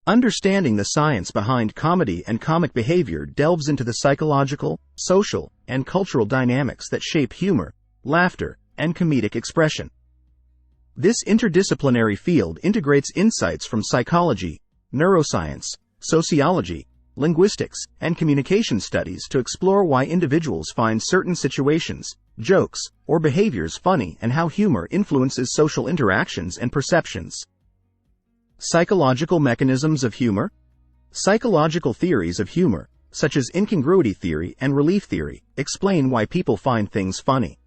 Understanding the science behind comedy and comic behavior delves into the psychological, social, and cultural dynamics that shape humor, laughter, and comedic expression. This interdisciplinary field integrates insights from psychology, neuroscience, sociology, linguistics, and communication studies to explore why individuals find certain situations, jokes, or behaviors funny and how humor influences social interactions and perceptions. Psychological mechanisms of humor. Psychological theories of humor, such as incongruity theory and relief theory, explain why people find things funny.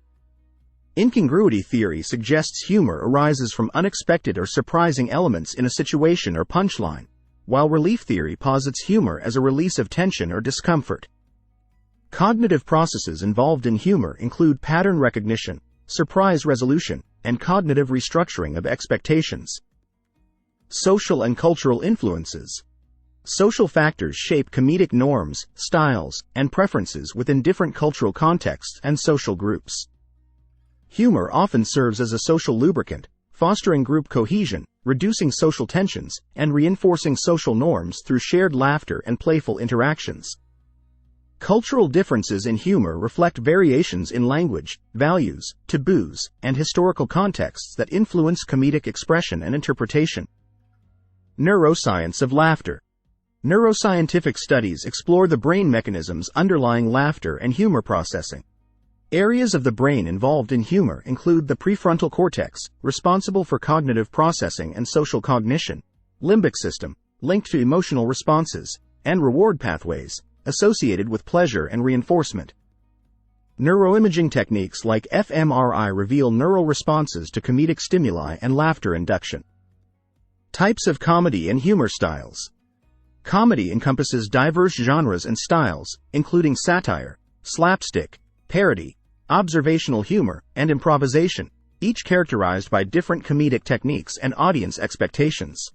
Incongruity theory suggests humor arises from unexpected or surprising elements in a situation or punchline, while relief theory posits humor as a release of tension or discomfort. Cognitive processes involved in humor include pattern recognition, surprise resolution, and cognitive restructuring of expectations. Social and cultural influences. Social factors shape comedic norms, styles, and preferences within different cultural contexts and social groups. Humor often serves as a social lubricant, fostering group cohesion, reducing social tensions, and reinforcing social norms through shared laughter and playful interactions. Cultural differences in humor reflect variations in language, values, taboos, and historical contexts that influence comedic expression and interpretation. Neuroscience of laughter. Neuroscientific studies explore the brain mechanisms underlying laughter and humor processing. Areas of the brain involved in humor include the prefrontal cortex, responsible for cognitive processing and social cognition, limbic system, linked to emotional responses, and reward pathways, associated with pleasure and reinforcement. Neuroimaging techniques like fMRI reveal neural responses to comedic stimuli and laughter induction. Types of comedy and humor styles. Comedy encompasses diverse genres and styles, including satire, slapstick, parody, observational humor, and improvisation, each characterized by different comedic techniques and audience expectations.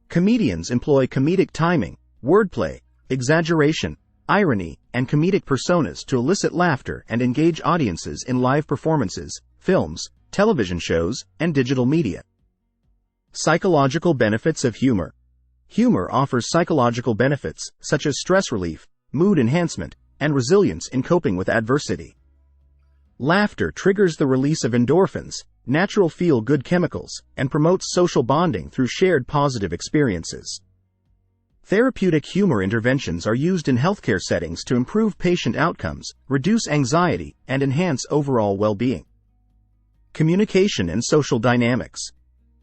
Comedians employ comedic timing, wordplay, exaggeration, irony, and comedic personas to elicit laughter and engage audiences in live performances, films, television shows, and digital media. Psychological benefits of humor. Humor offers psychological benefits, such as stress relief, mood enhancement, and resilience in coping with adversity. Laughter triggers the release of endorphins, natural feel-good chemicals, and promotes social bonding through shared positive experiences. Therapeutic humor interventions are used in healthcare settings to improve patient outcomes, reduce anxiety, and enhance overall well-being. Communication and social dynamics.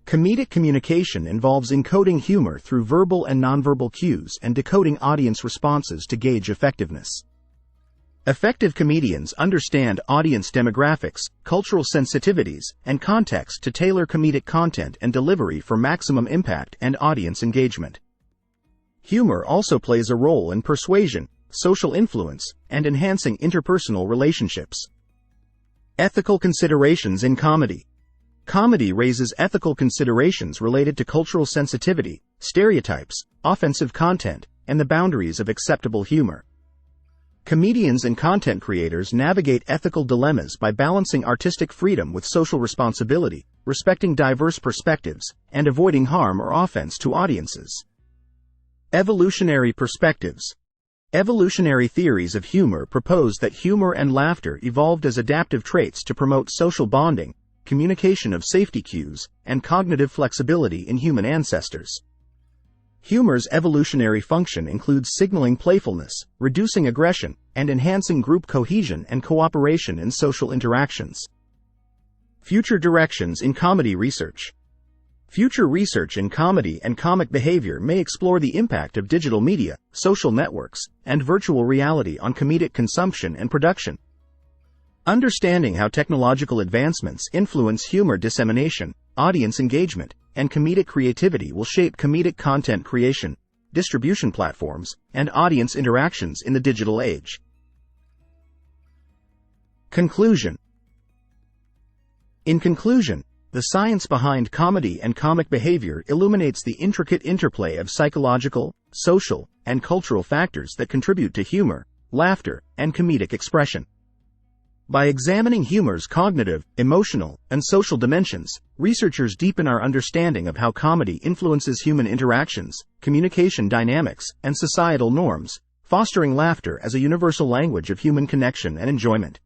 Comedic communication involves encoding humor through verbal and nonverbal cues and decoding audience responses to gauge effectiveness. Effective comedians understand audience demographics, cultural sensitivities, and context to tailor comedic content and delivery for maximum impact and audience engagement. Humor also plays a role in persuasion, social influence, and enhancing interpersonal relationships. Ethical considerations in comedy. Comedy raises ethical considerations related to cultural sensitivity, stereotypes, offensive content, and the boundaries of acceptable humor. Comedians and content creators navigate ethical dilemmas by balancing artistic freedom with social responsibility, respecting diverse perspectives, and avoiding harm or offense to audiences. Evolutionary perspectives. Evolutionary theories of humor propose that humor and laughter evolved as adaptive traits to promote social bonding, communication of safety cues, and cognitive flexibility in human ancestors. Humor's evolutionary function includes signaling playfulness, reducing aggression, and enhancing group cohesion and cooperation in social interactions. Future directions in comedy research. Future research in comedy and comic behavior may explore the impact of digital media, social networks, and virtual reality on comedic consumption and production. Understanding how technological advancements influence humor dissemination, audience engagement, and comedic creativity will shape comedic content creation, distribution platforms, and audience interactions in the digital age. Conclusion. In conclusion, the science behind comedy and comic behavior illuminates the intricate interplay of psychological, social, and cultural factors that contribute to humor, laughter, and comedic expression. By examining humor's cognitive, emotional, and social dimensions, researchers deepen our understanding of how comedy influences human interactions, communication dynamics, and societal norms, fostering laughter as a universal language of human connection and enjoyment.